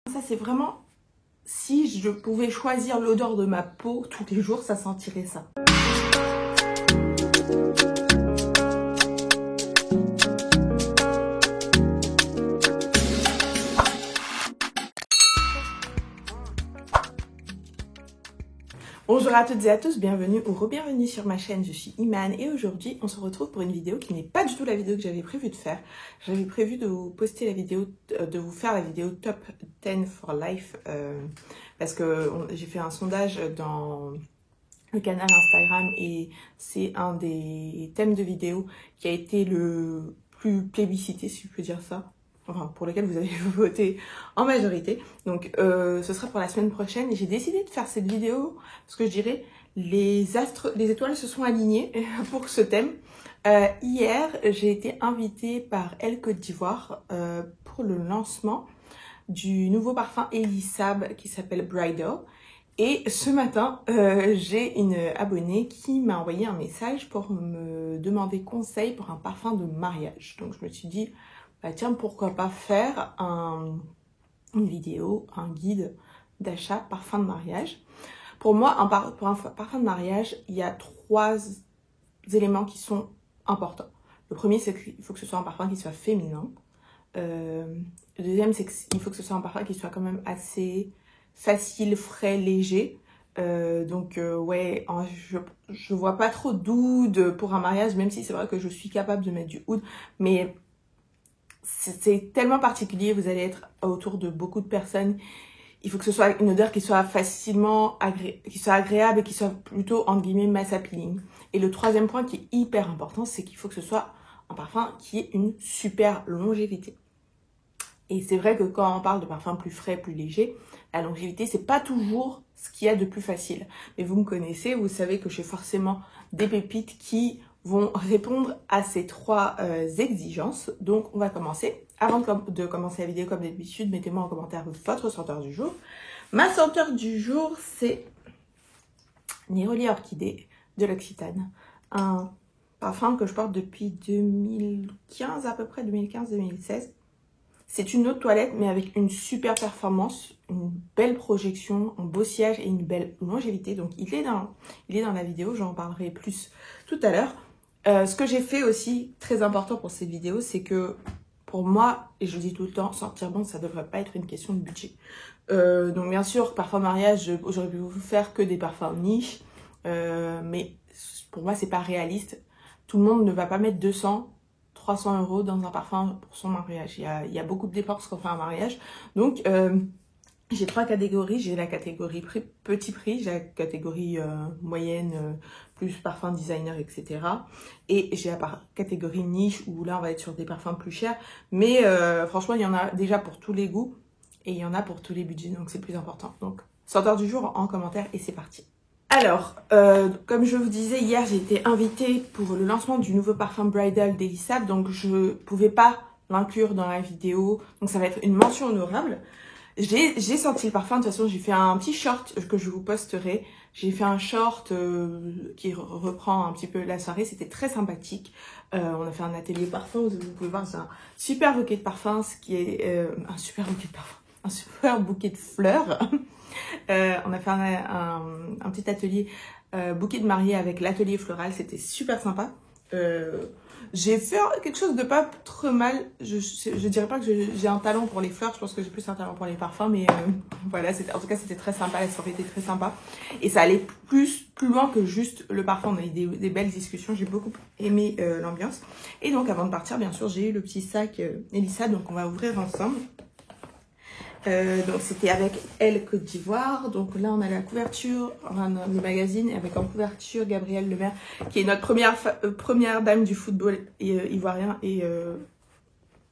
Ça c'est vraiment, si je pouvais choisir l'odeur de ma peau tous les jours, ça sentirait ça. Bonjour à toutes et à tous, bienvenue ou re-bienvenue sur ma chaîne, je suis Iman et aujourd'hui on se retrouve pour une vidéo qui n'est pas du tout la vidéo que j'avais prévu de faire. J'avais prévu de vous poster la vidéo, de vous faire la vidéo Top 10 for Life parce que j'ai fait un sondage dans le canal Instagram et c'est un des thèmes de vidéo qui a été le plus plébiscité, si je peux dire ça. Enfin, pour lequel vous avez voté en majorité. Donc, ce sera pour la semaine prochaine. Et j'ai décidé de faire cette vidéo parce que je dirais les étoiles se sont alignées pour ce thème. Hier, j'ai été invitée par Elle Côte d'Ivoire pour le lancement du nouveau parfum Elisab qui s'appelle Bridal. Et ce matin, j'ai une abonnée qui m'a envoyé un message pour me demander conseil pour un parfum de mariage. Donc, je me suis dit, bah tiens, pourquoi pas faire une vidéo, un guide d'achat parfum de mariage. Pour moi, pour un parfum de mariage, il y a 3 éléments qui sont importants. Le premier, c'est qu'il faut que ce soit un parfum qui soit féminin. Le deuxième, c'est qu'il faut que ce soit un parfum qui soit quand même assez facile, frais, léger. Ouais, je vois pas trop d'oud pour un mariage, même si c'est vrai que je suis capable de mettre du oud, mais c'est tellement particulier, vous allez être autour de beaucoup de personnes. Il faut que ce soit une odeur qui soit facilement agréable et qui soit plutôt, entre guillemets, mass appealing. Et le troisième point qui est hyper important, c'est qu'il faut que ce soit un parfum qui ait une super longévité. Et c'est vrai que quand on parle de parfum plus frais, plus léger, la longévité, c'est pas toujours ce qu'il y a de plus facile. Mais vous me connaissez, vous savez que j'ai forcément des pépites qui vont répondre à ces 3 exigences. Donc, on va commencer. Avant de commencer la vidéo, comme d'habitude, mettez-moi en commentaire votre senteur du jour. Ma senteur du jour, c'est Neroli Orchidée de l'Occitane. Un parfum que je porte depuis 2015 à peu près, 2015-2016. C'est une eau de toilette, mais avec une super performance, une belle projection, un beau sillage et une belle longévité. Donc, il est dans la vidéo, j'en parlerai plus tout à l'heure. Ce que j'ai fait aussi, très important pour cette vidéo, c'est que pour moi, et je le dis tout le temps, sentir bon, ça ne devrait pas être une question de budget. Donc bien sûr, parfum mariage, j'aurais pu vous faire que des parfums niche, mais pour moi, c'est pas réaliste. Tout le monde ne va pas mettre 200, 300 € dans un parfum pour son mariage. Il y a beaucoup de dépenses quand on fait un mariage. Donc, j'ai 3 catégories. J'ai la catégorie petit prix, j'ai la catégorie moyenne, plus parfum designer, etc. Et j'ai la catégorie niche où là, on va être sur des parfums plus chers. Mais franchement, il y en a déjà pour tous les goûts et il y en a pour tous les budgets. Donc, c'est plus important. Donc, senteur du jour en commentaire et c'est parti. Alors, comme je vous disais, hier, j'ai été invitée pour le lancement du nouveau parfum Bridal d'Elisab. Donc, je pouvais pas l'inclure dans la vidéo. Donc, ça va être une mention honorable. J'ai senti le parfum, de toute façon j'ai fait un petit short que je vous posterai. J'ai fait un short qui reprend un petit peu la soirée, c'était très sympathique. On a fait un atelier parfum, vous pouvez voir c'est un super bouquet de parfums, ce qui est un super bouquet de fleurs. On a fait un petit atelier bouquet de mariée avec l'atelier floral, c'était super sympa. J'ai fait quelque chose de pas trop mal. Je dirais pas que j'ai un talent pour les fleurs, je pense que j'ai plus un talent pour les parfums, mais voilà, en tout cas c'était très sympa, la soirée était très sympa. Et ça allait plus loin que juste le parfum, on a eu des belles discussions, j'ai beaucoup aimé l'ambiance. Et donc avant de partir, bien sûr, j'ai eu le petit sac Elisab, donc on va ouvrir ensemble. Donc c'était avec Elle Côte d'Ivoire. Donc là on a la couverture, enfin, le magazine avec en couverture Gabrielle Lemaire qui est notre première dame du football ivoirien. Et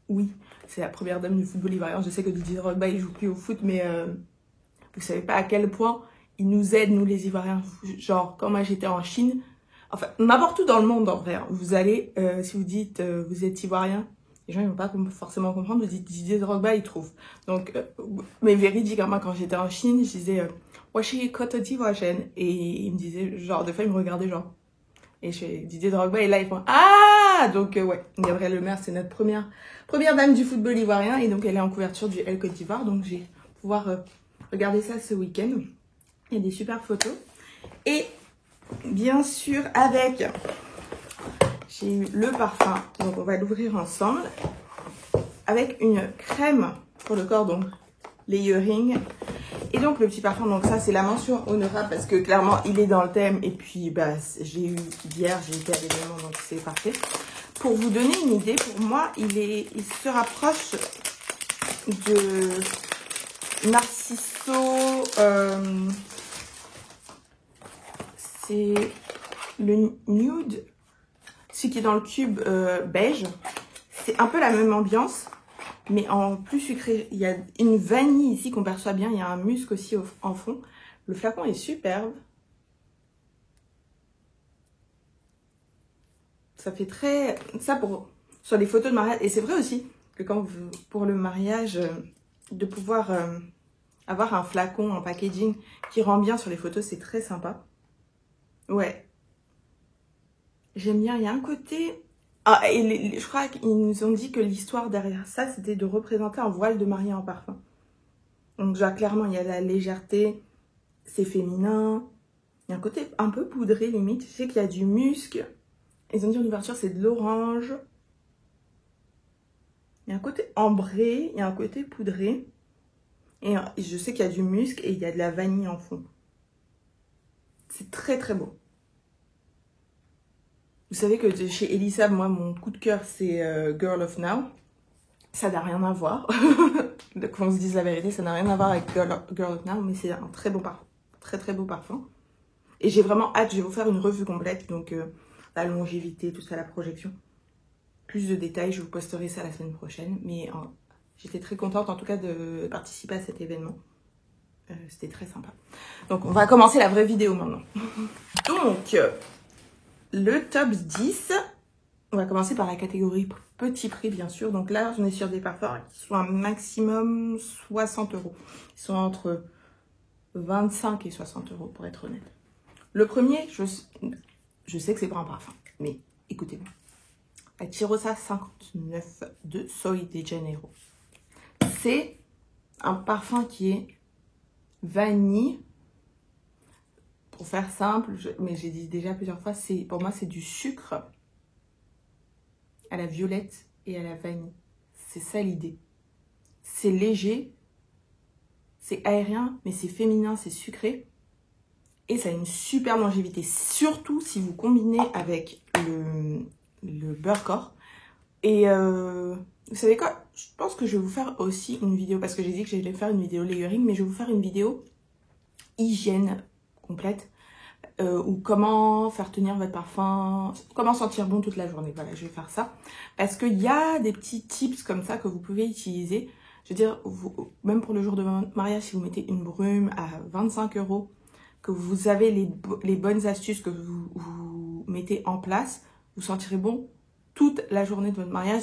oui, c'est la première dame du football ivoirien. Je sais que Didier Drogba il joue plus au foot, mais vous savez pas à quel point il nous aide, nous les Ivoiriens. Genre quand moi j'étais en Chine, enfin n'importe où dans le monde en vrai, hein, vous allez, si vous dites vous êtes Ivoirien, les gens ils vont pas forcément comprendre, vous dites Didier Drogba, ils trouvent. Donc, mais véridique, moi quand j'étais en Chine, je disais Washi Côte d'Ivoirienne. Et ils me disaient, genre, des fois ils me regardaient, genre. Et je fais Didier Drogba, et là ils font ah. Donc, ouais, Gabrielle Lemaire, c'est notre première dame du football ivoirien. Et donc, elle est en couverture du Elle Côte d'Ivoire. Donc, vous pouvoir regarder ça ce week-end. Il y a des super photos. Et bien sûr, j'ai eu le parfum, donc on va l'ouvrir ensemble. Avec une crème pour le corps, donc layering. Et donc le petit parfum, donc ça c'est la mention honorable parce que clairement il est dans le thème. Et puis bah, j'ai eu hier, j'ai été à l'événement, donc c'est parfait. Pour vous donner une idée, pour moi, il se rapproche de Narciso. C'est le nude, ce qui est dans le cube beige. C'est un peu la même ambiance, mais en plus sucré. Il y a une vanille ici qu'on perçoit bien. Il y a un musc aussi en fond. Le flacon est superbe. Ça fait très... Ça sur les photos de mariage. Et c'est vrai aussi que pour le mariage, de pouvoir avoir un flacon en packaging qui rend bien sur les photos, c'est très sympa. Ouais. J'aime bien. Il y a un côté... Ah, et je crois qu'ils nous ont dit que l'histoire derrière ça, c'était de représenter un voile de mariée en parfum. Donc, genre, clairement, il y a la légèreté, c'est féminin. Il y a un côté un peu poudré, limite. Je sais qu'il y a du musc. Ils ont dit en ouverture, c'est de l'orange. Il y a un côté ambré, il y a un côté poudré. Et je sais qu'il y a du musc et il y a de la vanille en fond. C'est très, très beau. Vous savez que chez Elisa, moi, mon coup de cœur, c'est Girl of Now. Ça n'a rien à voir. Donc, on se dise la vérité, ça n'a rien à voir avec Girl of Now, mais c'est un très beau parfum. Très, très beau parfum. Et j'ai vraiment hâte, je vais vous faire une revue complète. Donc, la longévité, tout ça, la projection. Plus de détails, je vous posterai ça la semaine prochaine. Mais j'étais très contente, en tout cas, de participer à cet événement. C'était très sympa. Donc, on va commencer la vraie vidéo maintenant. Donc... le top 10, on va commencer par la catégorie petit prix, bien sûr. Donc là, on est sur des parfums qui sont un maximum 60 €. Ils sont entre 25 et 60 € pour être honnête. Le premier, je sais que c'est pas un parfum, mais écoutez-moi. La Tirosa 59 de Soy de Janeiro. C'est un parfum qui est vanille. Pour faire simple, mais j'ai dit déjà plusieurs fois, pour moi c'est du sucre à la violette et à la vanille. C'est ça l'idée. C'est léger, c'est aérien, mais c'est féminin, c'est sucré. Et ça a une super longévité, surtout si vous combinez avec le beurre corps. Et vous savez quoi? Je pense que je vais vous faire aussi une vidéo, parce que j'ai dit que j'allais faire une vidéo layering, mais je vais vous faire une vidéo hygiène complète, ou comment faire tenir votre parfum, comment sentir bon toute la journée. Voilà, je vais faire ça. Parce qu'il y a des petits tips comme ça que vous pouvez utiliser. Je veux dire, même pour le jour de mariage, si vous mettez une brume à 25 €, que vous avez les bonnes astuces que vous mettez en place, vous sentirez bon toute la journée de votre mariage,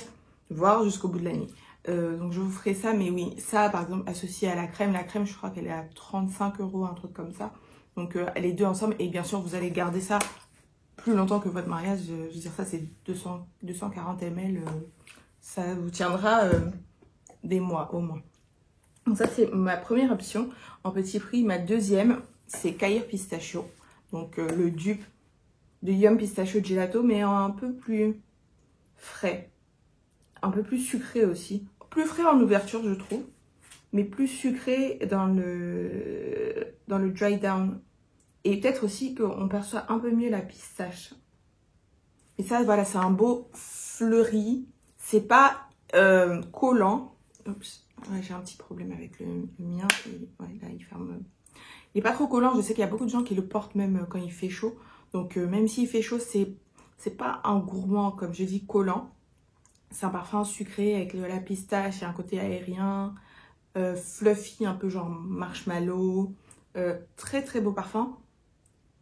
voire jusqu'au bout de la nuit. Donc je vous ferai ça, mais oui, ça par exemple associé à la crème je crois qu'elle est à 35 €, un truc comme ça. Donc les deux ensemble, et bien sûr vous allez garder ça plus longtemps que votre mariage. Je veux dire, ça c'est 240 ml, ça vous tiendra des mois au moins. Donc ça c'est ma première option en petit prix. Ma deuxième, c'est Cair Pistachio, donc le dupe de Yum Pistachio Gelato, mais un peu plus frais, un peu plus sucré aussi. Plus frais en ouverture, je trouve, mais plus sucré dans le dry down. Et peut-être aussi qu'on perçoit un peu mieux la pistache. Et ça, voilà, c'est un beau fleuri. C'est pas collant. Oups, ouais, j'ai un petit problème avec le mien. Et, ouais, là, il ferme. Il n'est pas trop collant. Je sais qu'il y a beaucoup de gens qui le portent même quand il fait chaud. Donc, même s'il fait chaud, c'est pas un gourmand, comme je dis, collant. C'est un parfum sucré avec la pistache, il y a un côté aérien, fluffy, un peu genre marshmallow. Très très beau parfum.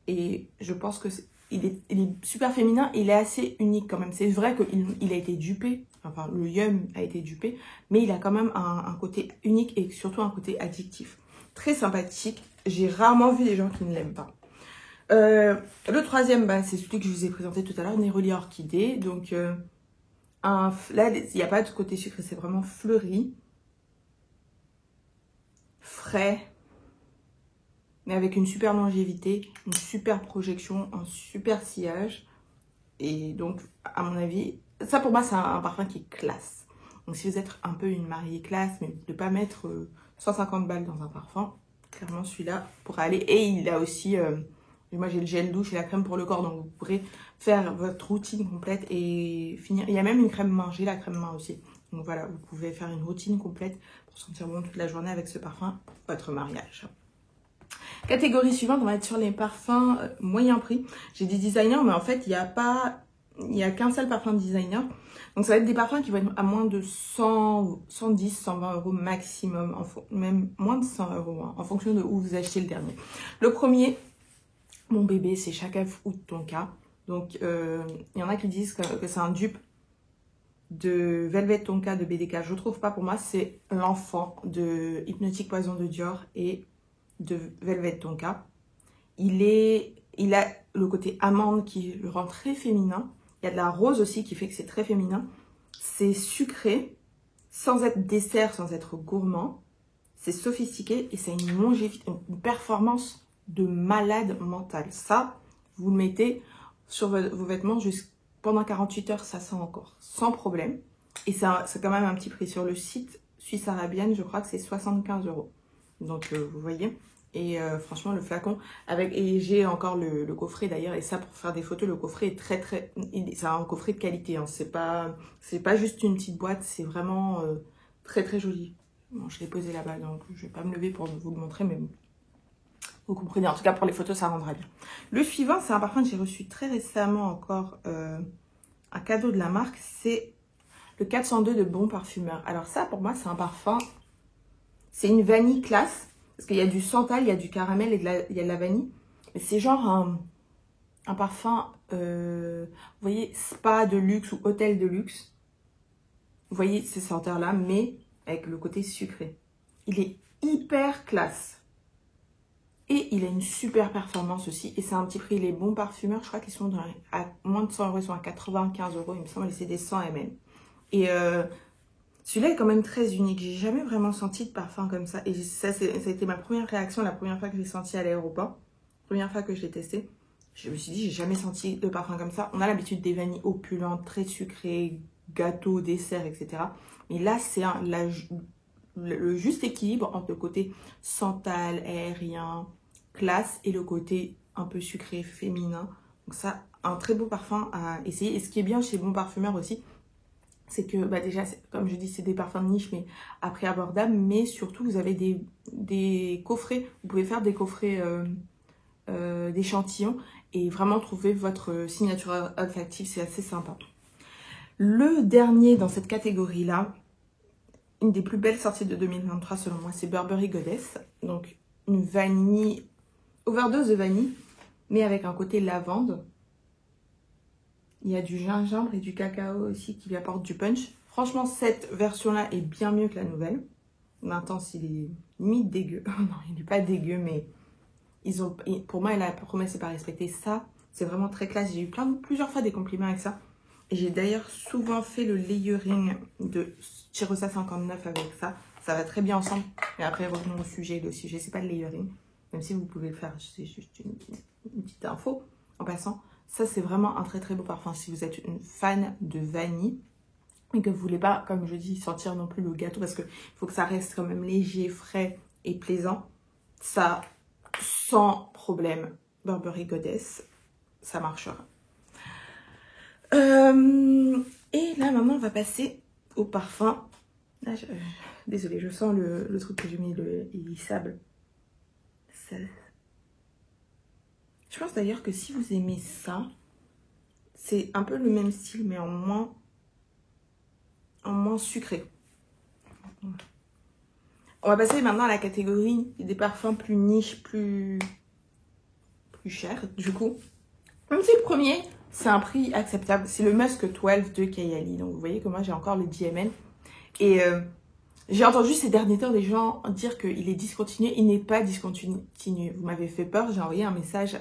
Et je pense que il est super féminin, il est assez unique quand même. C'est vrai qu'il a été dupé, enfin le Yum a été dupé, mais il a quand même un côté unique et surtout un côté addictif. Très sympathique. J'ai rarement vu des gens qui ne l'aiment pas. Le troisième, c'est celui que je vous ai présenté tout à l'heure, Neroli Orchidée. Donc là, il n'y a pas de côté sucré, c'est vraiment fleuri. frais, mais avec une super longévité, une super projection, un super sillage. Et donc, à mon avis, ça pour moi, c'est un parfum qui est classe. Donc, si vous êtes un peu une mariée classe, mais de ne pas mettre 150 balles dans un parfum, clairement, celui-là pourra aller. Et il a aussi, moi j'ai le gel douche et la crème pour le corps, donc vous pourrez faire votre routine complète et finir. Il y a même une crème main, j'ai la crème main aussi. Donc voilà, vous pouvez faire une routine complète pour sentir bon toute la journée avec ce parfum pour votre mariage. Catégorie suivante, on va être sur les parfums moyen prix. J'ai des designers, mais en fait, il n'y a qu'un seul parfum de designer. Donc, ça va être des parfums qui vont être à moins de 100, 110, 120 euros maximum, même moins de 100 euros, hein, en fonction de où vous achetez le dernier. Le premier, mon bébé, c'est Chaka ou Tonka. Donc, il y en a qui disent que c'est un dupe de Velvet Tonka de BDK. Je ne trouve pas, pour moi, c'est l'enfant de Hypnotic Poison de Dior et de Velvet Tonka. Il a le côté amande qui le rend très féminin. Il y a de la rose aussi qui fait que c'est très féminin. C'est sucré, sans être dessert, sans être gourmand. C'est sophistiqué et ça a une longévité, une performance de malade mentale. Ça, vous le mettez sur vos vêtements pendant 48 heures, ça sent encore, sans problème. Et c'est quand même un petit prix. Sur le site Suisse Arabienne, je crois que c'est 75 euros. Donc, vous voyez. Et franchement, le flacon, et j'ai encore le coffret d'ailleurs. Et ça, pour faire des photos, le coffret est c'est un coffret de qualité. Hein. C'est pas juste une petite boîte, c'est vraiment très très joli. Bon, je l'ai posé là-bas, donc je vais pas me lever pour vous le montrer, mais vous comprenez. En tout cas, pour les photos, ça rendra bien. Le suivant, c'est un parfum que j'ai reçu très récemment encore, un cadeau de la marque. C'est le 402 de Bon Parfumeur. Alors ça, pour moi, c'est un parfum, c'est une vanille classe. Parce qu'il y a du santal, il y a du caramel et il y a de la vanille. Mais c'est genre un parfum, vous voyez, spa de luxe ou hôtel de luxe. Vous voyez ces senteurs-là, mais avec le côté sucré. Il est hyper classe. Et il a une super performance aussi. Et c'est un petit prix. Les Bons Parfumeurs, je crois qu'ils sont à moins de 100 euros. Ils sont à 95 euros, il me semble. Et c'est des 100 ml. Et celui-là est quand même très unique. J'ai jamais vraiment senti de parfum comme ça. Et ça a été ma première réaction la première fois que je l'ai senti à l'aéroport. Première fois que je l'ai testé. Je me suis dit, j'ai jamais senti de parfum comme ça. On a l'habitude des vanilles opulentes, très sucrées, gâteaux, desserts, etc. Mais là, c'est le juste équilibre entre le côté santal, aérien, classe et le côté un peu sucré, féminin. Donc ça, un très beau parfum à essayer. Et ce qui est bien chez Bon Parfumeur aussi, c'est que déjà, comme je dis, c'est des parfums de niche, mais à prix abordable. Mais surtout, vous avez des coffrets. Vous pouvez faire des coffrets d'échantillons et vraiment trouver votre signature olfactive. C'est assez sympa. Le dernier dans cette catégorie-là, une des plus belles sorties de 2023 selon moi, c'est Burberry Goddess. Donc, une vanille, overdose de vanille, mais avec un côté lavande. Il y a du gingembre et du cacao aussi qui lui apportent du punch. Franchement, cette version-là est bien mieux que la nouvelle. L'intense, il est limite dégueu. Non, il n'est pas dégueu, mais pour moi, la promesse n'est pas respectée. Ça, c'est vraiment très classe. J'ai eu plusieurs fois des compliments avec ça. Et j'ai d'ailleurs souvent fait le layering de Chirosa 59 avec ça. Ça va très bien ensemble. Et après, revenons au sujet. Le sujet, c'est pas le layering. Même si vous pouvez le faire, c'est juste une petite info en passant. Ça, c'est vraiment un très très beau parfum. Si vous êtes une fan de vanille et que vous voulez pas, comme je dis, sentir non plus le gâteau parce qu'il faut que ça reste quand même léger, frais et plaisant. Ça, sans problème, Burberry Goddess, ça marchera. Et là, maintenant, on va passer au parfum. Là, désolée, je sens le truc que j'ai mis, le sable. Je pense d'ailleurs que si vous aimez ça, c'est un peu le même style, mais en moins sucré. On va passer maintenant à la catégorie des parfums plus niche, plus chers. Du coup, même si le premier, c'est un prix acceptable. C'est le Musk 12 de Kayali. Donc, vous voyez que moi, j'ai encore le 10 ml. Et j'ai entendu ces derniers temps des gens dire qu'il est discontinué. Il n'est pas discontinué. Vous m'avez fait peur. J'ai envoyé un message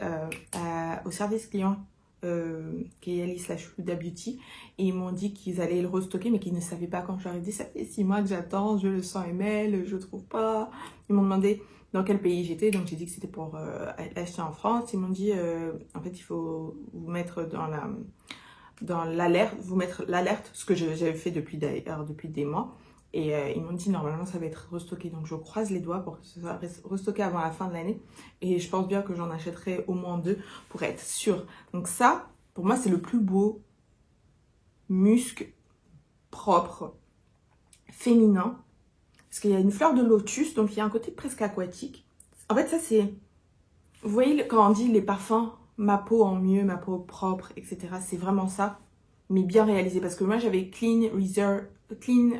au service client Kayali/Huda Beauty, et ils m'ont dit qu'ils allaient le restocker, mais qu'ils ne savaient pas quand. Je leur ai dit, ça fait 6 mois que j'attends, je le 100 ml, je trouve pas. Ils m'ont demandé dans quel pays j'étais, donc j'ai dit que c'était pour acheter en France. Ils m'ont dit, en fait, il faut vous mettre dans l'alerte, vous mettre l'alerte, ce que j'avais fait depuis des mois. Et ils m'ont dit, normalement, ça va être restocké. Donc, je croise les doigts pour que ce soit restocké avant la fin de l'année. Et je pense bien que j'en achèterai au moins 2 pour être sûre. Donc ça, pour moi, c'est le plus beau musc propre, féminin. Parce qu'il y a une fleur de lotus, donc il y a un côté presque aquatique. En fait, ça, c'est... Vous voyez, quand on dit les parfums, ma peau en mieux, ma peau propre, etc. C'est vraiment ça, mais bien réalisé. Parce que moi, j'avais Clean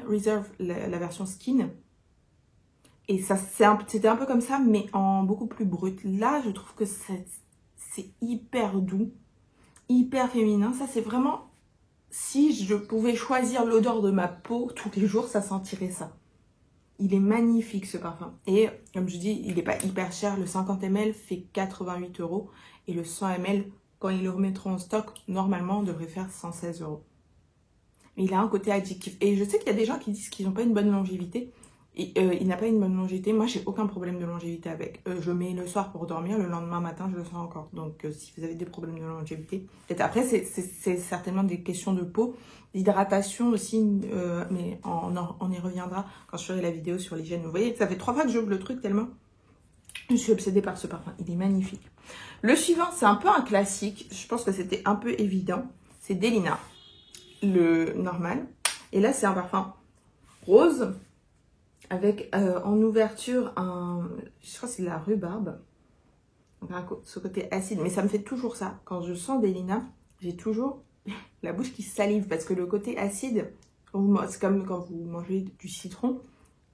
Reserve, la version skin. Et ça, c'était un peu comme ça, mais en beaucoup plus brut. Là, je trouve que c'est hyper doux, hyper féminin. Ça, c'est vraiment... Si je pouvais choisir l'odeur de ma peau tous les jours, ça sentirait ça. Il est magnifique, ce parfum. Et comme je dis, il n'est pas hyper cher. Le 50 ml fait 88 €. Et le 100 ml, quand ils le remettront en stock, normalement, devrait faire 116 €. Mais il a un côté addictif. Et je sais qu'il y a des gens qui disent qu'ils n'ont pas une bonne longévité. Et il n'a pas une bonne longévité. Moi, j'ai aucun problème de longévité avec. Je mets le soir pour dormir. Le lendemain matin, je le sens encore. Donc, si vous avez des problèmes de longévité, peut-être après, c'est certainement des questions de peau, d'hydratation aussi. Mais on y reviendra quand je ferai la vidéo sur l'hygiène. Vous voyez, ça fait 3 fois que j'ouvre le truc tellement je suis obsédée par ce parfum. Il est magnifique. Le suivant, c'est un peu un classique. Je pense que c'était un peu évident. C'est Delina, le normal. Et là, c'est un parfum rose avec en ouverture je crois que c'est de la rhubarbe. Donc, ce côté acide. Mais ça me fait toujours ça. Quand je sens Delina, j'ai toujours la bouche qui salive. Parce que le côté acide, c'est comme quand vous mangez du citron.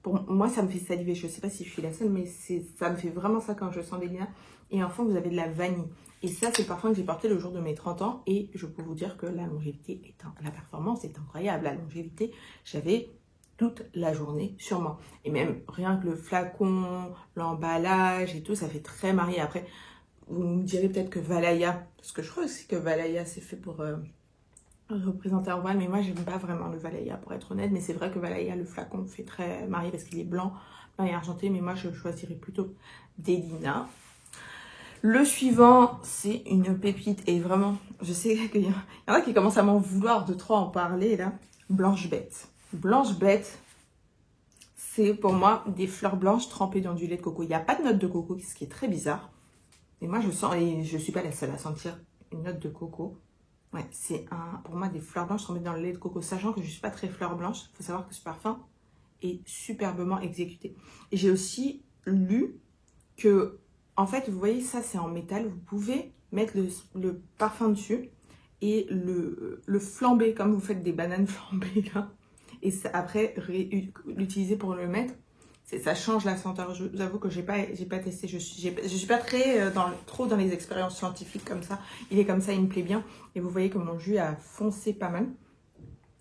Pour moi, ça me fait saliver. Je ne sais pas si je suis la seule, mais ça me fait vraiment ça quand je sens Delina. Et enfin, vous avez de la vanille. Et ça, c'est le parfum que j'ai porté le jour de mes 30 ans. Et je peux vous dire que la longévité, la performance est incroyable. La longévité, j'avais toute la journée sur moi. Et même rien que le flacon, l'emballage et tout, ça fait très marié. Après, vous me direz peut-être que Valaya, parce que je crois aussi que Valaya, c'est fait pour... représenter en voile, mais moi j'aime pas vraiment le Valaya pour être honnête, mais c'est vrai que Valaya, le flacon fait très marié parce qu'il est blanc et argenté, mais moi je choisirais plutôt Delina. Le suivant, c'est une pépite, et vraiment, je sais qu'il y en a qui commencent à m'en vouloir de trop en parler là. Blanche Bête. Blanche Bête, c'est pour moi des fleurs blanches trempées dans du lait de coco. Il n'y a pas de note de coco, ce qui est très bizarre. Et moi je sens, et je suis pas la seule à sentir une note de coco. Ouais, c'est pour moi des fleurs blanches trempées dans le lait de coco, sachant que je ne suis pas très fleur blanche. Il faut savoir que ce parfum est superbement exécuté. Et j'ai aussi lu que, en fait, vous voyez, ça c'est en métal. Vous pouvez mettre le parfum dessus et le flamber, comme vous faites des bananes flambées là. Et ça, après, l'utiliser pour le mettre. Ça change la senteur. Je vous avoue que j'ai pas testé. Je suis pas très trop dans les expériences scientifiques comme ça. Il est comme ça, il me plaît bien. Et vous voyez que mon jus a foncé pas mal.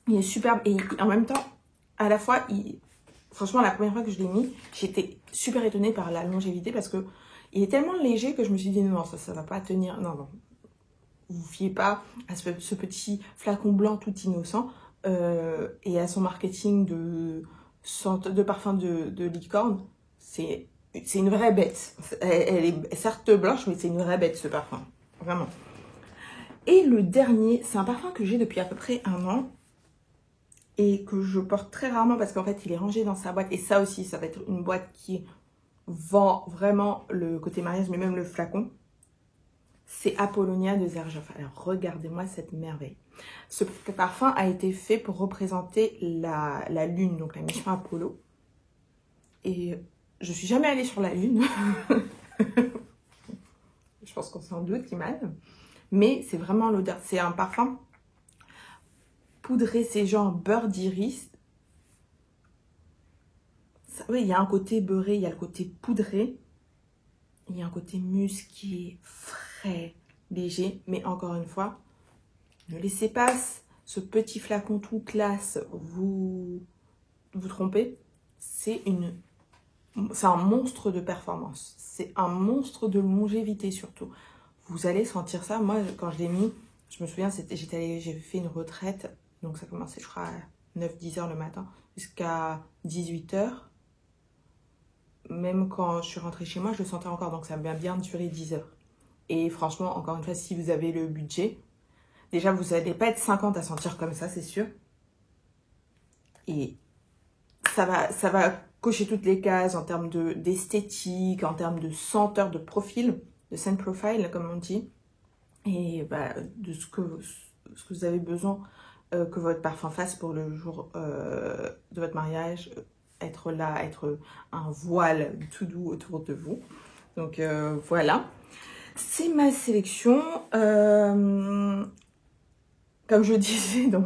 Il est superbe. Et en même temps, à la fois, franchement, la première fois que je l'ai mis, j'étais super étonnée par la longévité parce que il est tellement léger que je me suis dit non, ça va pas tenir. Non, non. Vous vous fiez pas à ce petit flacon blanc tout innocent et à son marketing de parfum de licorne. C'est une vraie bête. Elle est certes blanche, mais c'est une vraie bête ce parfum. Vraiment. Et le dernier, c'est un parfum que j'ai depuis à peu près 1 an. Et que je porte très rarement parce qu'en fait, il est rangé dans sa boîte. Et ça aussi, ça va être une boîte qui vend vraiment le côté mariage, mais même le flacon. C'est Apollonia de Xerjoff. Alors, regardez-moi cette merveille. Ce parfum a été fait pour représenter la Lune, donc la mission Apollo. Et je suis jamais allée sur la Lune. Je pense qu'on s'en doute, Iman. Mais c'est vraiment l'odeur. C'est un parfum poudré, c'est genre beurre d'iris. Oui, il y a un côté beurré, il y a le côté poudré. Il y a un côté musqué, frais, léger. Mais encore une fois, ne laissez pas ce petit flacon tout classe vous tromper. C'est un monstre de performance. C'est un monstre de longévité surtout. Vous allez sentir ça. Moi, quand je l'ai mis, Je me souviens, j'ai fait une retraite, donc ça commençait, je crois, à 9-10 heures le matin, jusqu'à 18 heures. Même quand je suis rentrée chez moi, je le sentais encore, donc ça m'a bien duré 10 heures. Et franchement, encore une fois, si vous avez le budget, déjà, vous n'allez pas être 50 à sentir comme ça, c'est sûr. Et ça va cocher toutes les cases en termes d'esthétique, en termes de senteur, de profil, de scent profile, comme on dit. Et bah, de ce que vous avez besoin que votre parfum fasse pour le jour de votre mariage, être là, être un voile tout doux autour de vous. Donc voilà, c'est ma sélection. Comme je disais dans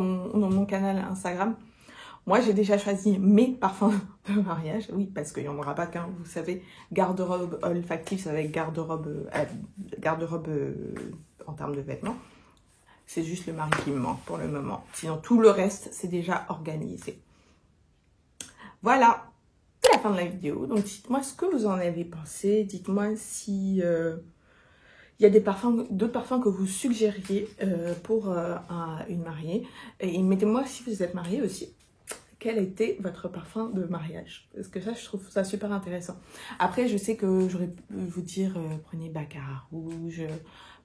mon canal Instagram, moi j'ai déjà choisi mes parfums de mariage. Oui, parce qu'il n'y en aura pas qu'un, vous savez, garde-robe olfactif, ça va être garde-robe en termes de vêtements. C'est juste le mari qui me manque pour le moment. Sinon, tout le reste, c'est déjà organisé. Voilà, c'est la fin de la vidéo. Donc, dites-moi ce que vous en avez pensé. Dites-moi si il y a d'autres parfums que vous suggériez pour une mariée. Et mettez-moi, si vous êtes mariée aussi, quel était votre parfum de mariage? Parce que ça, je trouve ça super intéressant. Après, je sais que j'aurais pu vous dire, prenez Baccarat Rouge,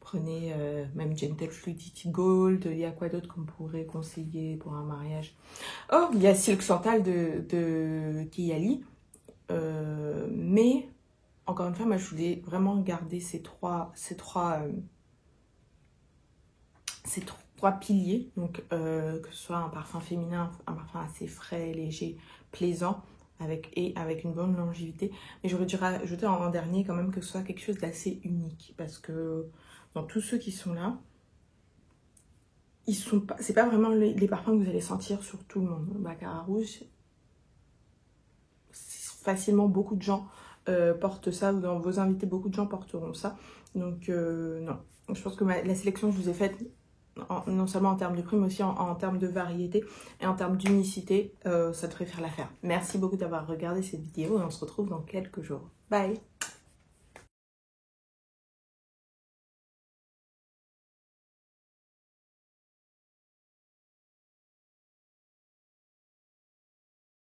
prenez même Gentle Fluidity Gold. Il y a quoi d'autre qu'on pourrait conseiller pour un mariage? Oh, il y a Silk Santal de Kayali. Mais, encore une fois, moi, je voulais vraiment garder ces trois piliers, donc que ce soit un parfum féminin, un parfum assez frais, léger, plaisant, avec une bonne longévité. Mais j'aurais dû rajouter en dernier quand même que ce soit quelque chose d'assez unique, parce que dans tous ceux qui sont là, c'est pas vraiment les parfums que vous allez sentir sur tout le monde. Baccarat Rouge, facilement beaucoup de gens portent ça, ou dans vos invités, beaucoup de gens porteront ça. Donc non, je pense que la sélection que je vous ai faite, non seulement en termes de prix, mais aussi en termes de variété et en termes d'unicité, ça devrait faire l'affaire. Merci beaucoup d'avoir regardé cette vidéo et on se retrouve dans quelques jours. Bye!